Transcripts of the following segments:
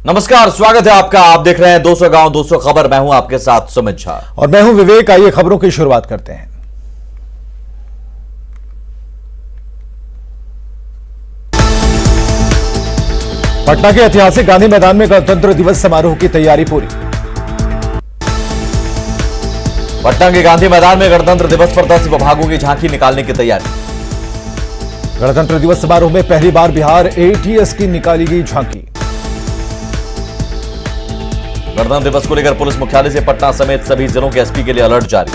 नमस्कार, स्वागत है आपका। आप देख रहे हैं 200 गांव 200 खबर। मैं हूं आपके साथ सुमित झा और मैं हूं विवेक। आइए खबरों की शुरुआत करते हैं। पटना के ऐतिहासिक गांधी मैदान में गणतंत्र दिवस समारोह की तैयारी पूरी। पटना के गांधी मैदान में गणतंत्र दिवस पर 10 विभागों की झांकी निकालने की तैयारी। गणतंत्र दिवस समारोह में पहली बार बिहार एटीएस की निकाली गई झांकी। गणतंत्र दिवस को लेकर पुलिस मुख्यालय से पटना समेत सभी जिलों के एसपी के लिए अलर्ट जारी।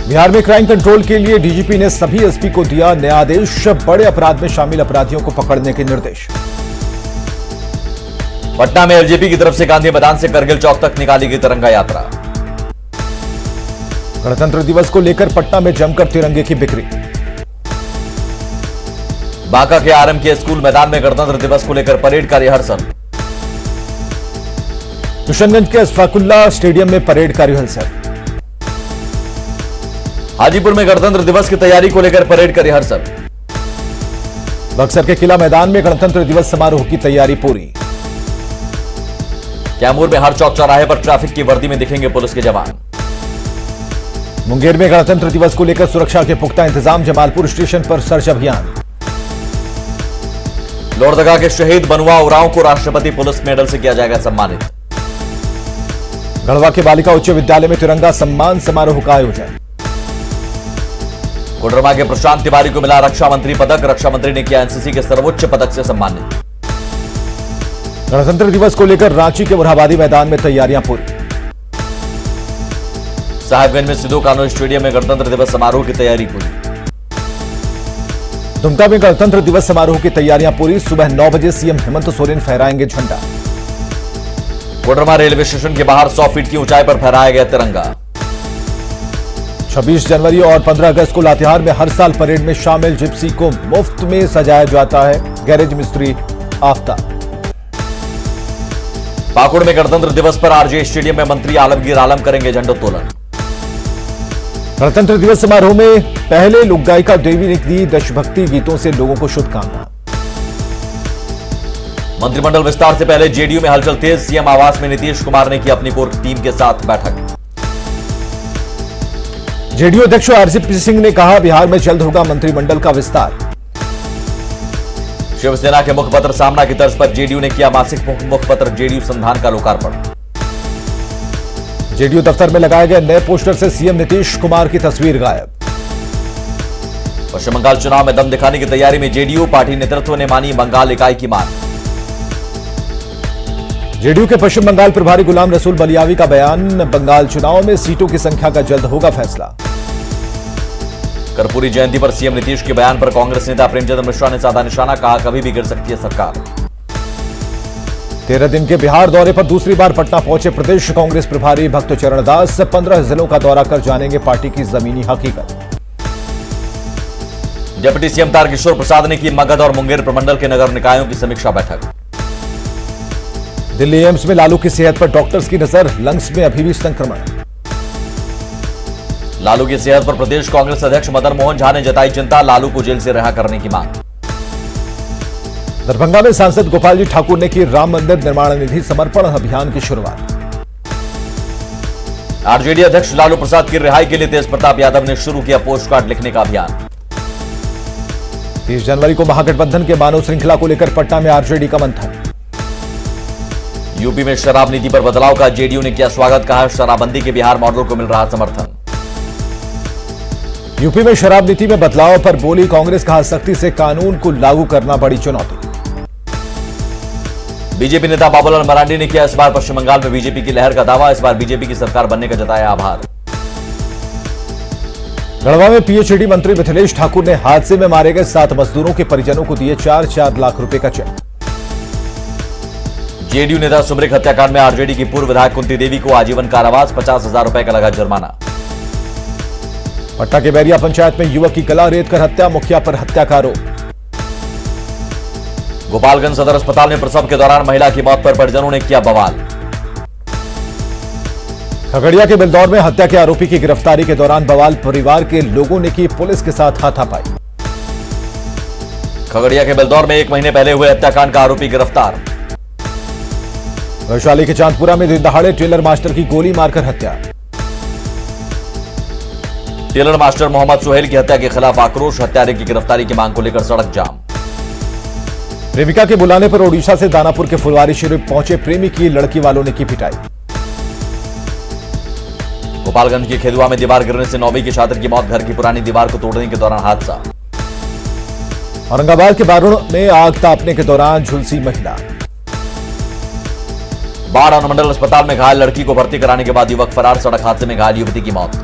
बिहार में क्राइम कंट्रोल के लिए डीजीपी ने सभी एसपी को दिया नया आदेश। बड़े अपराध में शामिल अपराधियों को पकड़ने के निर्देश। पटना में एलजेपी की तरफ से गांधी मैदान से करगिल चौक तक निकाली गई तिरंगा यात्रा। गणतंत्र दिवस को लेकर पटना में जमकर तिरंगे की बिक्री। बांका के आरएमके स्कूल मैदान में गणतंत्र दिवस को लेकर परेड का रिहर्सल। किशनगंज के अशफाकुल्ला स्टेडियम में परेड का रिहर्सल। हाजीपुर में गणतंत्र दिवस की तैयारी को लेकर परेड का रिहर्सल। बक्सर के किला मैदान में गणतंत्र दिवस समारोह की तैयारी पूरी। कैमूर में हर चौक चौराहे पर ट्रैफिक की वर्दी में दिखेंगे पुलिस के जवान। मुंगेर में गणतंत्र दिवस को लेकर सुरक्षा के पुख्ता इंतजाम। जमालपुर स्टेशन पर सर्च अभियान। लोहरदगा के शहीद बनुआ उरांव को राष्ट्रपति पुलिस मेडल से किया जाएगा सम्मानित। गढ़वा के बालिका उच्च विद्यालय में तिरंगा सम्मान समारोह का आयोजन। कोडरमा के प्रशांत तिवारी को मिला रक्षा मंत्री पदक। रक्षा मंत्री ने किया एनसीसी के सर्वोच्च पदक से सम्मानित। गणतंत्र दिवस को लेकर रांची के मोरहाबादी मैदान में तैयारियां पूरी। साहिबगंज में सिद्धू कानू स्टेडियम में गणतंत्र दिवस समारोह की तैयारी पूरी। दुमका में गणतंत्र दिवस समारोह की तैयारियां पूरी। सुबह 9 बजे सीएम हेमंत सोरेन फहराएंगे झंडा। कोडरमा रेलवे स्टेशन के बाहर 100 फीट की ऊंचाई पर फहराया गया तिरंगा। 26 जनवरी और 15 अगस्त को लातेहार में हर साल परेड में शामिल जिप्सी को मुफ्त में सजाया जाता है। गैरेज मिस्त्री आफ्ताब। पाकुड़ में गणतंत्र दिवस पर आरजे स्टेडियम में मंत्री आलमगीर आलम करेंगे झंडोत्तोलन। गणतंत्र दिवस समारोह में पहले लोक गायिका देवी ने दी देशभक्ति गीतों से लोगों को शुभकामना। मंत्रिमंडल विस्तार से पहले जेडीयू में हलचल तेज। सीएम आवास में नीतीश कुमार ने की अपनी कोर टीम के साथ बैठक। जेडीयू अध्यक्ष आरसीपी सिंह ने कहा बिहार में जल्द होगा मंत्रिमंडल का विस्तार। शिवसेना के मुखपत्र सामना की तर्ज पर जेडीयू ने किया मासिक मुखपत्र जेडीयू संधान का लोकार्पण। जेडीयू दफ्तर में लगाए गए नए पोस्टर से सीएम नीतीश कुमार की तस्वीर गायब। पश्चिम बंगाल चुनाव में दम दिखाने की तैयारी में जेडीयू। पार्टी नेतृत्व ने मानी बंगाल इकाई की मांग। जेडीयू के पश्चिम बंगाल प्रभारी गुलाम रसूल बलियावी का बयान। बंगाल चुनाव में सीटों की संख्या का जल्द होगा फैसला। कर्पूरी जयंती पर सीएम नीतीश के बयान पर कांग्रेस नेता प्रेमचंद्र मिश्रा ने साधा निशाना। कहा कभी भी गिर सकती है सरकार। 13 दिन के बिहार दौरे पर दूसरी बार पटना पहुंचे प्रदेश कांग्रेस प्रभारी भक्त चरण दास। 15 जिलों का दौरा कर जानेंगे पार्टी की जमीनी हकीकत। डिप्टी सीएम तारकिशोर प्रसाद ने की मगध और मुंगेर प्रमंडल के नगर निकायों की समीक्षा बैठक। दिल्ली एम्स में लालू की सेहत पर डॉक्टर्स की नजर। लंग्स में अभी भी संक्रमण। लालू की सेहत पर प्रदेश कांग्रेस अध्यक्ष मदन मोहन झा ने जताई चिंता। लालू को जेल से रिहा करने की मांग। दरभंगा में सांसद गोपाल जी ठाकुर ने की राम मंदिर निर्माण निधि समर्पण अभियान की शुरुआत। आरजेडी अध्यक्ष लालू प्रसाद की रिहाई के लिए तेज प्रताप यादव ने शुरू किया पोस्ट कार्ड लिखने का अभियान। 30 जनवरी को महागठबंधन के मानव श्रृंखला को लेकर पटना में आरजेडी का मंथन। यूपी में शराब नीति पर बदलाव का जेडीयू ने किया स्वागत। कहा शराबबंदी के बिहार मॉडल को मिल रहा समर्थन। यूपी में शराब नीति में बदलाव पर बोली कांग्रेस। कहा सख्ती से कानून को लागू करना बड़ी चुनौती। बीजेपी नेता बाबूलाल मरांडी ने किया इस बार पश्चिम बंगाल में बीजेपी की लहर का दावा। इस बार बीजेपी की सरकार बनने का जताया आभार। गढ़वा में पीएचईडी मंत्री मिथिलेश ठाकुर ने हादसे में मारे गए 7 मजदूरों के परिजनों को दिए 4-4 लाख रुपए का चेक। जेडीयू नेता सुमरिक हत्याकांड में आरजेडी की पूर्व विधायक कुंती देवी को आजीवन कारावास। 50,000 रुपए का लगा जुर्माना। पटना के बैरिया पंचायत में युवक की गला रेत कर हत्या। मुखिया पर हत्या का आरोप। गोपालगंज सदर अस्पताल में प्रसव के दौरान महिला की मौत पर परिजनों ने किया बवाल। खगड़िया के बिलदौर में हत्या के आरोपी की गिरफ्तारी के दौरान बवाल। परिवार के लोगों ने की पुलिस के साथ हाथापाई। खगड़िया के बिलदौर में 1 महीने पहले हुए हत्याकांड का आरोपी गिरफ्तार। वैशाली के चांदपुरा में दिन दहाड़े टेलर मास्टर की गोली मारकर हत्या। टेलर मास्टर मोहम्मद सुहेल की हत्या के खिलाफ आक्रोश, हत्यारे की गिरफ्तारी की मांग को लेकर सड़क जाम। प्रेमिका के बुलाने पर ओडिशा से दानापुर के फुलवारी शरीफ पहुंचे प्रेमी की लड़की वालों ने की पिटाई। गोपालगंज के खेदुआ में दीवार गिरने से 9वीं के छात्र की मौत, घर की पुरानी दीवार को तोड़ने के दौरान हादसा। औरंगाबाद के बारुण में आग तापने के दौरान झुलसी महिला। बाढ़ अनुमंडल अस्पताल में घायल लड़की को भर्ती कराने के बाद युवक फरार, सड़क हादसे में घायल युवती की मौत।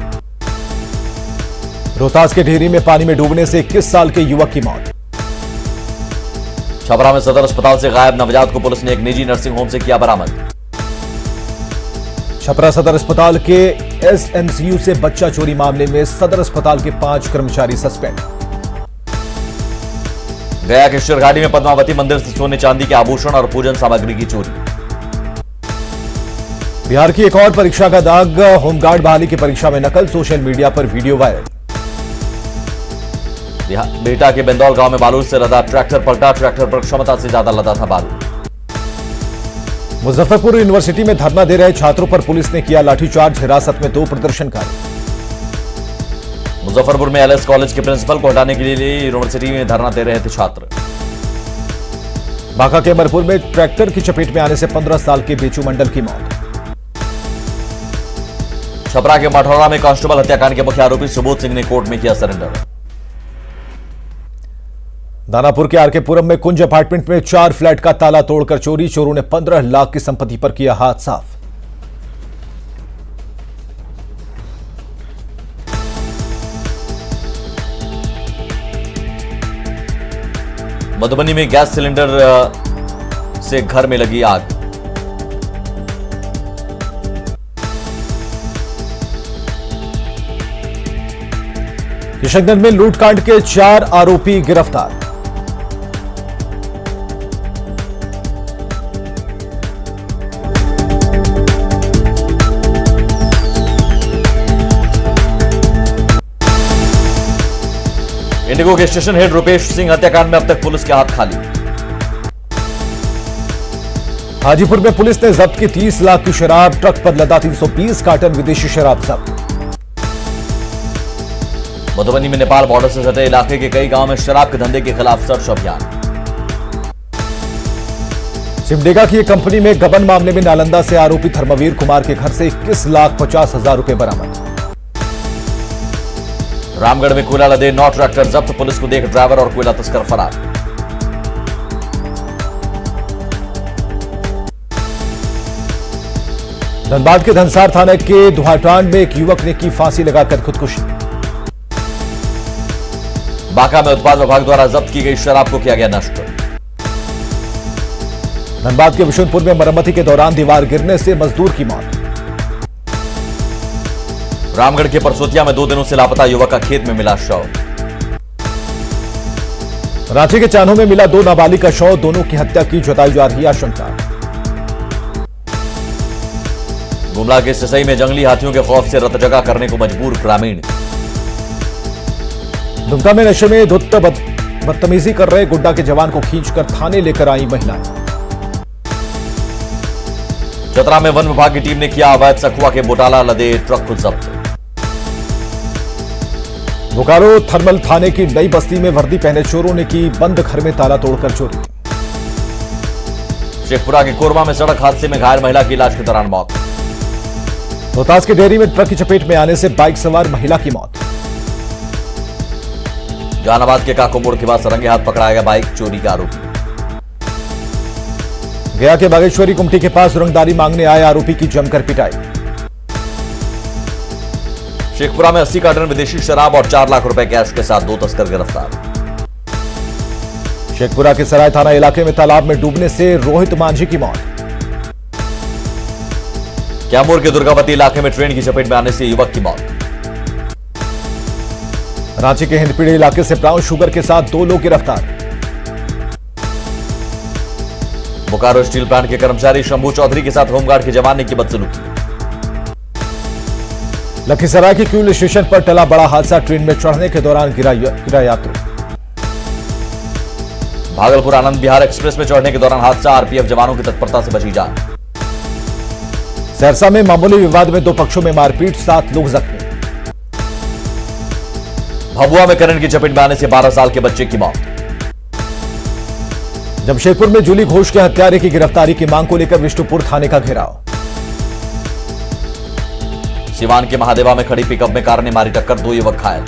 रोहतास के ढेरी में पानी में डूबने से 21 साल के युवक की मौत। छपरा में सदर अस्पताल से गायब नवजात को पुलिस ने एक निजी नर्सिंग होम से किया बरामद। छपरा सदर अस्पताल के एसएमसीयू से बच्चा चोरी मामले में सदर अस्पताल के 5 कर्मचारी सस्पेंड। गया के शिरघाटी में पद्मावती मंदिर से सोने चांदी के आभूषण और पूजन सामग्री की चोरी। बिहार की एक और परीक्षा का दाग, होमगार्ड बहाली की परीक्षा में नकल, सोशल मीडिया पर वीडियो वायरल। बेटा के बेंदौल गांव में बारूद से लदा ट्रैक्टर पलटा, ट्रैक्टर पर क्षमता से ज्यादा लदा था बारूद। मुजफ्फरपुर यूनिवर्सिटी में धरना दे रहे छात्रों पर पुलिस ने किया लाठीचार्ज, हिरासत में 2 प्रदर्शनकारी। मुजफ्फरपुर में एलएस कॉलेज के प्रिंसिपल को हटाने के लिए यूनिवर्सिटी में धरना दे रहे थे छात्र। बांका के अमरपुर में ट्रैक्टर की चपेट में आने से 15 साल के बेचू मंडल की मौत। छपरा के मठौरा में कांस्टेबल हत्याकांड के मुख्य आरोपी सुबोध सिंह ने कोर्ट में किया सरेंडर। दानापुर के आरकेपुरम में कुंज अपार्टमेंट में 4 फ्लैट का ताला तोड़कर चोरी, चोरों ने 15 लाख की संपत्ति पर किया हाथ साफ। मधुबनी में गैस सिलेंडर से घर में लगी आग। किशनगंज में लूटकांड के 4 आरोपी गिरफ्तार। इंडिगो के स्टेशन हेड रुपेश सिंह हत्याकांड में अब तक पुलिस के हाथ खाली। हाजीपुर में पुलिस ने जब्त की 30 लाख की शराब, ट्रक पर लदा 320 कार्टन विदेशी शराब जब्त। मधुबनी में नेपाल बॉर्डर से सटे इलाके के कई गांवों में शराब के धंधे के खिलाफ सर्च अभियान। सिमडेगा की एक कंपनी में गबन मामले में नालंदा से आरोपी धर्मवीर कुमार के घर से 21,50,000 रुपए बरामद। रामगढ़ में कोयला लदे 9 ट्रैक्टर जब्त, पुलिस को देख ड्राइवर और कोयला तस्कर फरार। धनबाद के धनसार थाने के दुहाटान में एक युवक ने की फांसी लगाकर खुदकुशी। बांका में उत्पाद विभाग द्वारा जब्त की गई शराब को किया गया नष्ट। धनबाद के विशुनपुर में मरम्मती के दौरान दीवार गिरने से मजदूर की मौत। रामगढ़ के परसोतिया में 2 दिनों से लापता युवक का खेत में मिला शव। रांची के चान्हो में मिला 2 नाबालिग का शव, दोनों की हत्या की जताई जा रही आशंका। गुमला के सिसई में जंगली हाथियों के खौफ से रतजगा करने को मजबूर ग्रामीण। दुमका में नशे में धुत बदतमीजी कर रहे गुड्डा के जवान को खींचकर थाने लेकर आई महिलाएं। चतरा में वन विभाग की टीम ने किया अवैध सखुआ के बोटाला लदे ट्रक को जब्त। बोकारो थर्मल थाने की नई बस्ती में वर्दी पहने चोरों ने की बंद घर में ताला तोड़कर चोरी। शेखपुरा के कोरबा में सड़क हादसे में घायल महिला की इलाज के दौरान मौत। रोहतास के डेयरी में ट्रक की चपेट में आने से बाइक सवार महिला की मौत। जहानाबाद के काको मोड़ के बाद रंगे हाथ पकड़ाया गया बाइक चोरी का आरोपी। गया के बागेश्वरी कुमटी के पास रंगदारी मांगने आए आरोपी की जमकर पिटाई। शेखपुरा में 80 कार्टन विदेशी शराब और 4 लाख रुपए कैश के साथ 2 तस्कर गिरफ्तार। शेखपुरा के सराय थाना इलाके में तालाब में डूबने से रोहित मांझी की मौत। कैमूर के दुर्गावती इलाके में ट्रेन की चपेट में आने से युवक की मौत। रांची के हिंदपीढ़ी इलाके से ब्राउन शुगर के साथ 2 लोग गिरफ्तार। बोकारो स्टील प्लांट के कर्मचारी शंभू चौधरी के साथ होमगार्ड के जवान ने की बदसलूकी। लखीसराय के क्यूल स्टेशन पर टला बड़ा हादसा, ट्रेन में चढ़ने के दौरान गिरा यात्री। भागलपुर आनंद विहार एक्सप्रेस में चढ़ने के दौरान हादसा, आरपीएफ जवानों की तत्परता से बची जान। सहरसा में मामूली विवाद में 2 पक्षों में मारपीट, 7 लोग जख्मी। भभुआ में करंट की चपेट में आने से 12 साल के बच्चे की मौत। जमशेदपुर में जूली घोष के हत्यारे की गिरफ्तारी की मांग को लेकर विष्णुपुर थाने का घेराव। सिवान के महादेवा में खड़ी पिकअप में कार ने मारी टक्कर, 2 युवक घायल।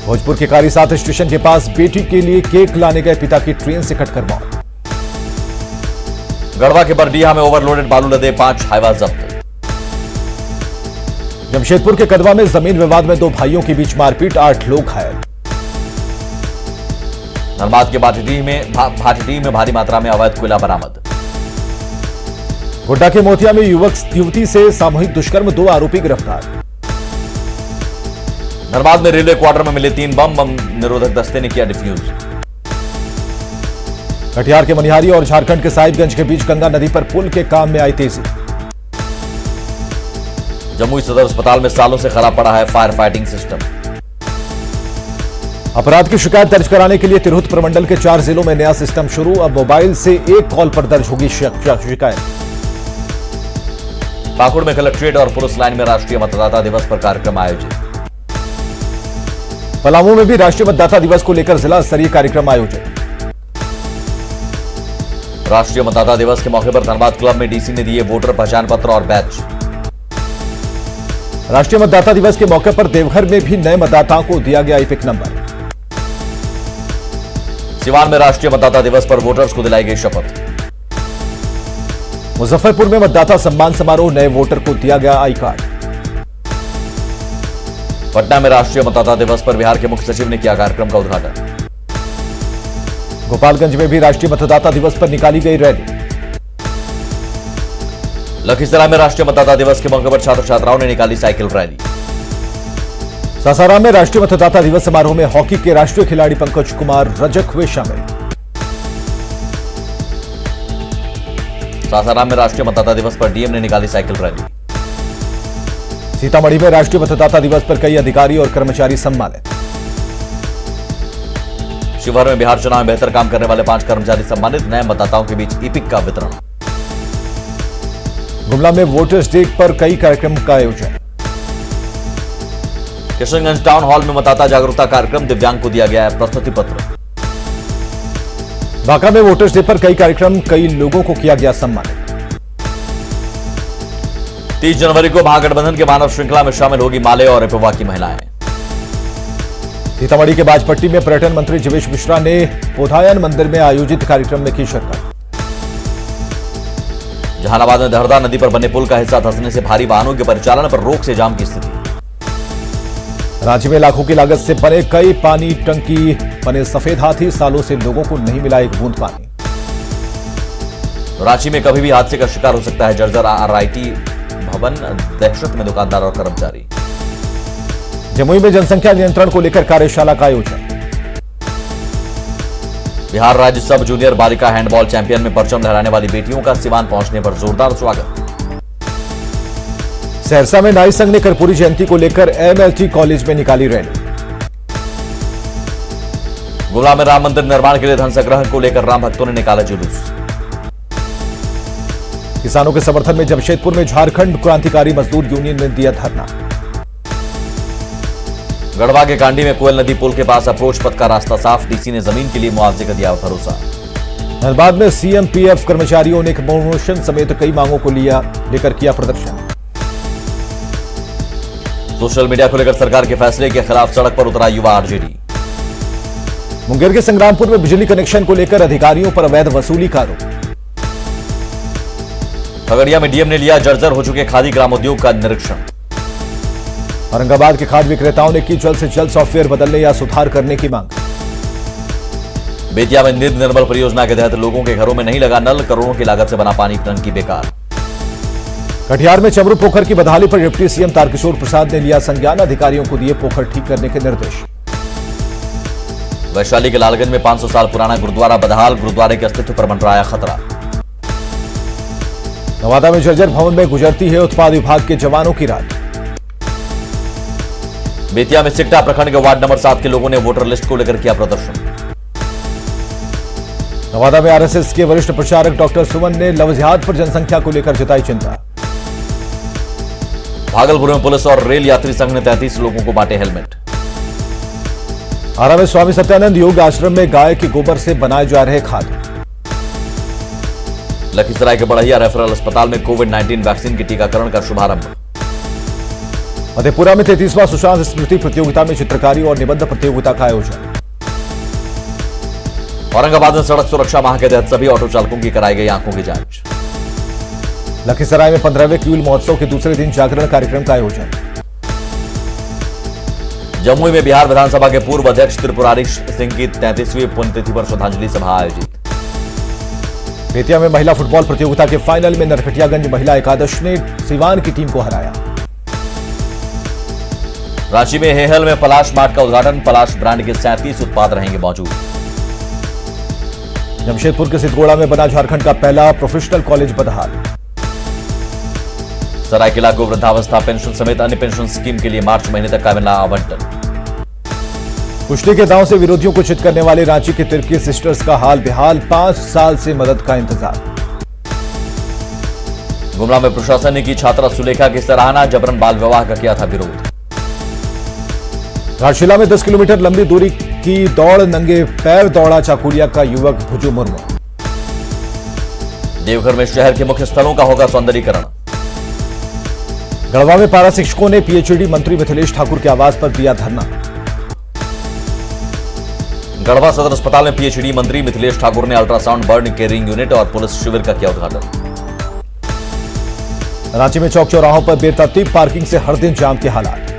भोजपुर के कारीसात स्टेशन के पास बेटी के लिए केक लाने गए पिता की ट्रेन से कटकर मौत। गढ़वा के बरडीहा में ओवरलोडेड बालू लदे 5 हाईवा जब्त। जमशेदपुर के कदवा में जमीन विवाद में 2 भाइयों के बीच मारपीट, 8 लोग घायल। धनबाद के भाटीडीह में भारी मात्रा में अवैध कोयला बरामद। गोड्डा के मोतिया में युवती से सामूहिक दुष्कर्म, 2 आरोपी गिरफ्तार। धनबाद में रेलवे क्वार्टर में मिले 3 बम निरोधक दस्ते ने किया डिफ्यूज। कटिहार के मनिहारी और झारखंड के साहिबगंज के बीच गंगा नदी पर पुल के काम में आई तेजी। जमुई सदर अस्पताल में सालों से खराब पड़ा है फायर फाइटिंग सिस्टम। अपराध की शिकायत दर्ज कराने के लिए तिरहुत प्रमंडल के 4 जिलों में नया सिस्टम शुरू। अब मोबाइल से 1 कॉल पर दर्ज होगी शिकायत। पाकुड़ में कलेक्ट्रेट और पुलिस लाइन में राष्ट्रीय मतदाता दिवस पर कार्यक्रम आयोजित। पलामू में भी राष्ट्रीय मतदाता दिवस को लेकर जिला स्तरीय कार्यक्रम आयोजित। राष्ट्रीय मतदाता दिवस के मौके पर धनबाद क्लब में डीसी ने दिए वोटर पहचान पत्र और बैच। राष्ट्रीय मतदाता दिवस के मौके पर देवघर में भी नए मतदाताओं को दिया गया इपिक नंबर। सिवान में राष्ट्रीय मतदाता दिवस पर वोटर्स को दिलाई गई शपथ। मुजफ्फरपुर में मतदाता सम्मान समारोह, नए वोटर को दिया गया आई कार्ड। पटना में राष्ट्रीय मतदाता दिवस पर बिहार के मुख्य सचिव ने किया कार्यक्रम का उद्घाटन। गोपालगंज में भी राष्ट्रीय मतदाता दिवस पर निकाली गई रैली। लखीसराय में राष्ट्रीय मतदाता दिवस के मौके पर छात्र छात्राओं ने निकाली साइकिल रैली। सासाराम में राष्ट्रीय मतदाता दिवस समारोह में हॉकी के राष्ट्रीय खिलाड़ी पंकज कुमार रजक हुए शामिल। सासाराम में राष्ट्रीय मतदाता दिवस पर डीएम ने निकाली साइकिल रैली। सीतामढ़ी में राष्ट्रीय मतदाता दिवस पर कई अधिकारी और कर्मचारी सम्मानित। शिवहर में बिहार चुनाव में बेहतर काम करने वाले 5 कर्मचारी सम्मानित, नए मतदाताओं के बीच ईपिक का वितरण। गुमला में वोटर्स डे पर कई कार्यक्रम का आयोजन। किशनगंज टाउन हॉल में मतदाता जागरूकता कार्यक्रम, दिव्यांग को दिया गया है प्रस्तुति पत्र। बांका में वोटर्स डे पर कई कार्यक्रम, कई लोगों को किया गया सम्मानित। 30 जनवरी को महागठबंधन के मानव श्रृंखला में शामिल होगी माले और इपवा की महिलाएं। सीतामढ़ी के बाजपट्टी में पर्यटन मंत्री जीवेश मिश्रा ने पोधायन मंदिर में आयोजित कार्यक्रम में की शिरकत। जहानाबाद में दहरदा नदी पर बने पुल का हिस्सा धंसने से भारी वाहनों के परिचालन पर रोक से जाम की स्थिति। रांची में लाखों की लागत से बने कई पानी टंकी बने सफेद हाथी, सालों से लोगों को नहीं मिला एक बूंद पानी। रांची में कभी भी हादसे का शिकार हो सकता है जर्जर आरआईटी भवन, दहशत में दुकानदार और कर्मचारी। जमुई में जनसंख्या नियंत्रण को लेकर कार्यशाला का आयोजन। बिहार राज्य सब जूनियर बालिका हैंडबॉल चैंपियन में परचम लहराने वाली बेटियों का सिवान पहुंचने पर जोरदार स्वागत। सहरसा में नाई संघ ने कर्पूरी जयंती को लेकर एमएलटी कॉलेज में निकाली रैली। गुमला में राम मंदिर निर्माण के लिए धन संग्रह को लेकर राम भक्तों ने निकाला जुलूस। किसानों के समर्थन में जमशेदपुर में झारखंड क्रांतिकारी मजदूर यूनियन ने दिया धरना। गढ़वा के कांडी में कोयल नदी पुल के पास अप्रोच पथ का रास्ता साफ, डीसी ने जमीन के लिए मुआवजे का दिया भरोसा। धनबाद में सीएमपीएफ कर्मचारियों ने प्रमोशन समेत कई मांगों को लेकर किया प्रदर्शन। सोशल मीडिया को लेकर सरकार के फैसले के खिलाफ सड़क पर उतरा युवा आरजेडी। मुंगेर के संग्रामपुर में बिजली कनेक्शन को लेकर अधिकारियों पर अवैध वसूली का आरोप। खगड़िया में डीएम ने लिया जर्जर हो चुके खादी ग्रामोद्योग का निरीक्षण। औरंगाबाद के खाद विक्रेताओं ने की जल्द से जल्द सॉफ्टवेयर बदलने या सुधार करने की मांग। बेतिया में निर्मल परियोजना के तहत लोगों के घरों में नहीं लगा नल, करोड़ों की लागत से बना पानी टंकी बेकार। कटिहार में चमरू पोखर की बदहाली पर डिप्टी सीएम तारकिशोर प्रसाद ने लिया संज्ञान, अधिकारियों को दिए पोखर ठीक करने के निर्देश। वैशाली के लालगंज में 500 साल पुराना गुरुद्वारा बदहाल, गुरुद्वारे के अस्तित्व पर मंडराया खतरा। नवादा में जर्जर भवन में गुजरती है उत्पाद विभाग के जवानों की रात। बेतिया में सिकटा प्रखंड के वार्ड नंबर 7 के लोगों ने वोटर लिस्ट को लेकर किया प्रदर्शन। नवादा में आरएसएस के वरिष्ठ प्रचारक डॉक्टर सुमन ने लव जिहाद पर जनसंख्या को लेकर जताई चिंता। भागलपुर में पुलिस और रेल यात्री संघ ने 33 लोगों को बांटे हेलमेट। आरा में स्वामी सत्यानंद योग आश्रम में गाय के गोबर से बनाए जा रहे खाद। लखीसराय के बढ़ैया रेफरल अस्पताल में कोविड-19 वैक्सीन के टीकाकरण का शुभारंभ। मधेपुरा में 33वां सुशांत स्मृति प्रतियोगिता में चित्रकारी और निबंध प्रतियोगिता का आयोजन। औरंगाबाद में सड़क सुरक्षा माह के तहत सभी ऑटो चालकों की कराई गई आंखों की जांच। लखीसराय में 15वें क्यूल महोत्सव के दूसरे दिन जागरण कार्यक्रम का आयोजन। जमुई में बिहार विधानसभा के पूर्व अध्यक्ष त्रिपुरारी सिंह की 33वीं पुण्यतिथि पर श्रद्धांजलि सभा आयोजित। बेतिया में महिला फुटबॉल प्रतियोगिता के फाइनल में नरकटियागंज महिला एकादश ने सिवान की टीम को हराया। रांची में हेहल में पलाश मार्ट का उद्घाटन। पलाश ब्रांड के 37 उत्पाद रहेंगे मौजूद। जमशेदपुर के सिद्धगोड़ा में बना झारखंड का पहला प्रोफेशनल कॉलेज बदहाल। सरायकेला को वृद्धावस्था पेंशन समेत अन्य पेंशन स्कीम के लिए मार्च महीने तक का मिला आवंटन। कुश्ती के दांव से विरोधियों को चित करने वाले रांची के तिर्की सिस्टर्स का हाल बेहाल। 5 साल से मदद का इंतजार। गुमला में प्रशासन ने की छात्रा सुलेखा की सराहना। जबरन बाल विवाह का किया था विरोध। घाटशिला में 10 किलोमीटर लंबी दूरी की दौड़ नंगे पैर दौड़ा चाकुलिया का युवक भुजू मुर्मू। देवघर में शहर के मुख्य स्थलों का होगा सौंदर्यीकरण। गढ़वा में पारा शिक्षकों ने पीएचडी मंत्री मिथिलेश ठाकुर के आवास पर दिया धरना। गढ़वा सदर अस्पताल में पीएचडी मंत्री मिथिलेश ठाकुर ने अल्ट्रासाउंड बर्न केयरिंग यूनिट और पुलिस शिविर का किया उद्घाटन। रांची में चौक चौराहों पर बेतरतीब पार्किंग से हर दिन जाम के हालात।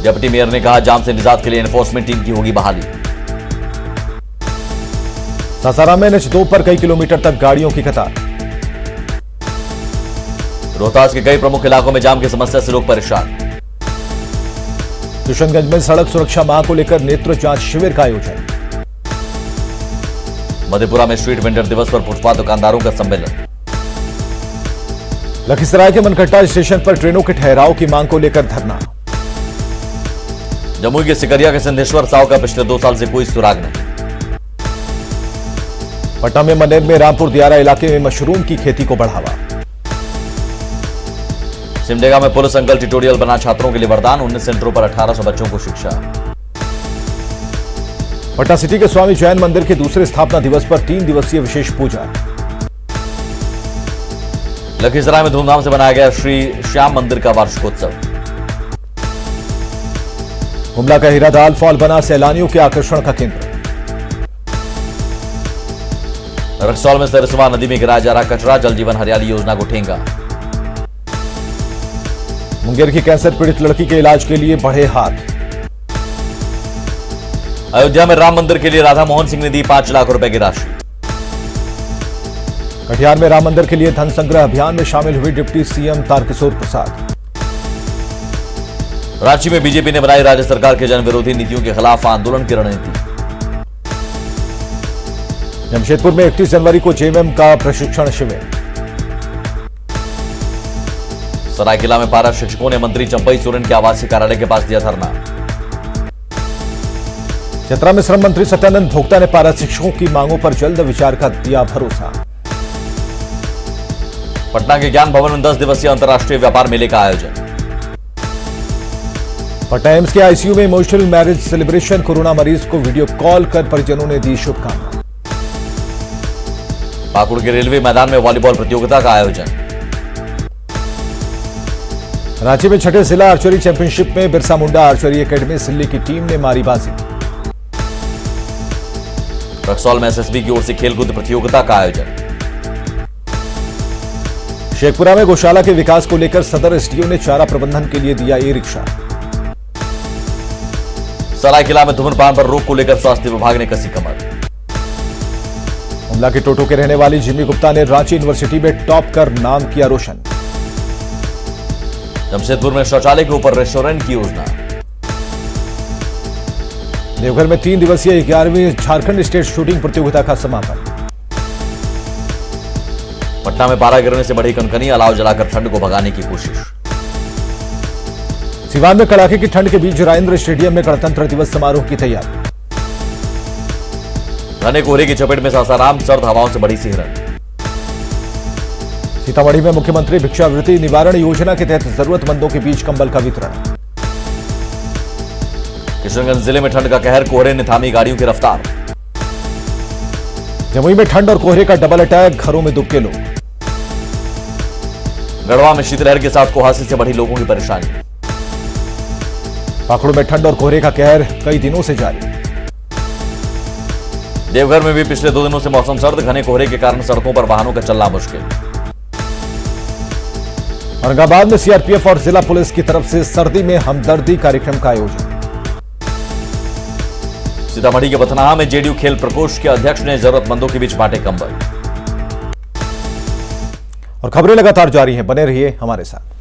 डिप्टी मेयर ने कहा जाम से निजात के लिए एनफोर्समेंट टीम की होगी बहाली। सासाराम में NH2 पर कई किलोमीटर तक गाड़ियों की कतार। रोहतास के कई प्रमुख इलाकों में जाम की समस्या से लोग परेशान। किशनगंज में सड़क सुरक्षा माह को लेकर नेत्र जांच शिविर का आयोजन। मधेपुरा में स्ट्रीट वेंडर दिवस पर फुटपाथ दुकानदारों का सम्मेलन। लखीसराय के मनकट्टा स्टेशन पर ट्रेनों के ठहराव की मांग को लेकर धरना। जमुई के सिकरिया के सिंधेश्वर साव का पिछले 2 साल से कोई सुराग नहीं। पटना में मनेर में रामपुर दियारा इलाके में मशरूम की खेती को बढ़ावा। सिमडेगा में पुलिस अंकल ट्यूटोरियल बना छात्रों के लिए वरदान। 19 सेंटरों पर 1800 बच्चों को शिक्षा। पटना सिटी के स्वामी जैन मंदिर के दूसरे स्थापना दिवस पर 3 दिवसीय विशेष पूजा। लखीसराय में धूमधाम से मनाया गया श्री श्याम मंदिर का वार्षिकोत्सव। गुमला का हीरादाल फॉल बना सैलानियों के आकर्षण का केंद्र। रक्सौल में सरसवा नदी में गिराया जा रहा कचरा। जल जीवन हरियाली योजना को ठेंगा। मुंगेर की कैंसर पीड़ित लड़की के इलाज के लिए बढ़े हाथ। अयोध्या में राम मंदिर के लिए राधा मोहन सिंह ने दी 5 लाख रुपए की राशि। कटिहार में राम मंदिर के लिए धन संग्रह अभियान में शामिल हुई डिप्टी सीएम तारकिशोर प्रसाद। रांची में बीजेपी ने बनाई राज्य सरकार के जन विरोधी नीतियों के खिलाफ आंदोलन की रणनीति। जमशेदपुर में 31 जनवरी को जेएमएम का प्रशिक्षण शिविर। सरायकेला में पारा शिक्षकों ने मंत्री चंपई सोरेन के आवासीय कार्यालय के पास दिया धरना। चतरा में श्रम मंत्री सत्यानंद भोक्ता ने पारा शिक्षकों की मांगों पर जल्द विचार का दिया भरोसा। पटना के ज्ञान भवन में 10 दिवसीय अंतर्राष्ट्रीय व्यापार मेले का आयोजन। पटना एम्स के आईसीयू में इमोशनल मैरिज सेलिब्रेशन। कोरोना मरीज को वीडियो कॉल कर परिजनों ने दी शुभकामनाएं। पाकुड़ के रेलवे मैदान में वॉलीबॉल प्रतियोगिता का आयोजन। रांची में छठे जिला आर्चरी चैंपियनशिप में बिरसा मुंडा आर्चरी एकेडमी सिल्ली की टीम ने मारी बाजी। रक्सौल में एसएसबी की ओर से खेलकूद प्रतियोगिता का आयोजन। शेखपुरा में गौशाला के विकास को लेकर सदर एसडीओ ने चारा प्रबंधन के लिए दिया ई-रिक्शा। सरायकेला में धूम्रपान पर रोक को लेकर स्वास्थ्य विभाग ने कसी कमर। हुमला के टोटो के रहने वाली जिमी गुप्ता ने रांची यूनिवर्सिटी में टॉप कर नाम किया रोशन। जमशेदपुर में शौचालय के ऊपर रेस्टोरेंट की योजना। देवघर में 3 दिवसीय 11वीं झारखंड स्टेट शूटिंग प्रतियोगिता का समापन। पटना में पारा गिरने से बढ़ी कनकनी। अलाव जलाकर ठंड को भगाने की कोशिश। सिवान में कड़ाके की ठंड के बीच राजेंद्र स्टेडियम में गणतंत्र दिवस समारोह की तैयारी। घने कोहरे की चपेट में सासाराम, सर्द हवाओं से बढ़ी सिहरन। सीतामढ़ी में मुख्यमंत्री भिक्षावृत्ति निवारण योजना के तहत जरूरतमंदों के बीच कंबल का वितरण। किशनगंज जिले में ठंड का कहर, कोहरे ने थामी गाड़ियों की रफ्तार। जमुई में ठंड और कोहरे का डबल अटैक, घरों में दुबके लोग। गढ़वा में शीतलहर के साथ कुहासे से बढ़ी लोगों की परेशानी। पाखड़ में ठंड और कोहरे का कहर कई दिनों से जारी। देवघर में भी पिछले 2 दिनों से मौसम सर्द, घने कोहरे के कारण सड़कों पर वाहनों का चलना मुश्किल। औरंगाबाद में सीआरपीएफ और जिला पुलिस की तरफ से सर्दी में हमदर्दी कार्यक्रम का आयोजन। सीतामढ़ी के बथनाहा में जेडीयू खेल प्रकोष्ठ के अध्यक्ष ने जरूरतमंदों के बीच बांटे कंबल। और खबरें लगातार जारी हैं, बने रहिए हमारे साथ।